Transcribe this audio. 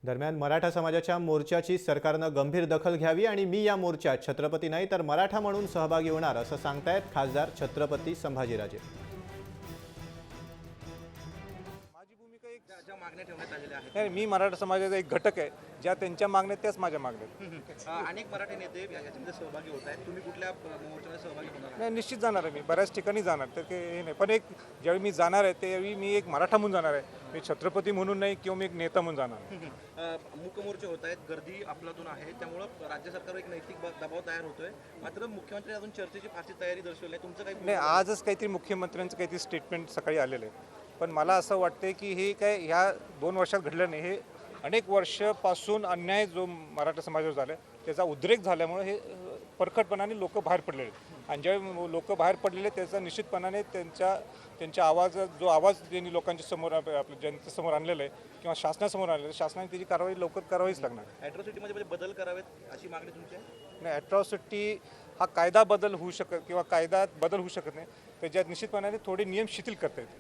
दरम्यान मराठा समाजाच्या मोर्चाची सरकारनं गंभीर दखल घ्यावी आणि मी या मोर्चात छत्रपती नाही तर मराठा म्हणून सहभागी होणार असं सांगतायत खासदार छत्रपती संभाजीराजे। माझी भूमिका एक ज्या मागण्या ठेवण्यात आलेल्या आहेत मी मराठा समाजाचा एक घटक आहे, ज्या त्यांच्या मागण्या त्याच माझ्या मागण्या। अनेक मराठी नेते याच्यामध्ये सहभागी होत आहेत, तुम्ही कुठल्या मोर्चामध्ये सहभागी होणार? नाही, निश्चित जाणार आहे मी, बऱ्याच ठिकाणी जाणार, तर हे नाही, पण एक ज्यावेळी मी जाणार आहे त्यावेळी मी एक मराठा म्हणून जाणार आहे, मी छत्रपती म्हणून नाही किंवा मी एक नेता म्हणून जाणार। मूक मोर्चे होत आहेत, गर्दी अफलातून आहे, त्यामुळं राज्य सरकारवर एक नैतिक दबाव तयार होतोय। मात्र मुख्यमंत्री अजून चर्चेची फारशी तयारी दर्शवली आहे, तुमचं काही नाही, आजच काहीतरी मुख्यमंत्र्यांचं काहीतरी स्टेटमेंट सकाळी आलेलं आहे, पण मला असं वाटतं की हे काय ह्या 2 वर्षात घडलं नाही, हे अनेक वर्षापासून अन्याय जो मराठा समाजावर झाला त्याचा उद्रेक झाल्यामुळे हे परखडपणाने लोक बाहेर पडलेले आहेत, आणि ज्यावेळी लोक बाहेर पडलेले त्याचा निश्चितपणाने त्यांच्या आवाजात जो आवाज त्यांनी लोकांच्या समोर आपल्या जनतेसमोर आणलेला आहे किंवा शासनासमोर आणलेलं आहे, शासनाने त्याची कारवाई लवकर करावीच लागणार। ॲट्रॉसिटीमध्ये बदल करावेत अशी मागणी तुमची आहे? नाही, ॲट्रॉसिटी हा कायदा बदल होऊ शकत किंवा कायद्यात बदल होऊ शकत नाही, त्याच्यात निश्चितपणाने थोडे नियम शिथिल करता येतील।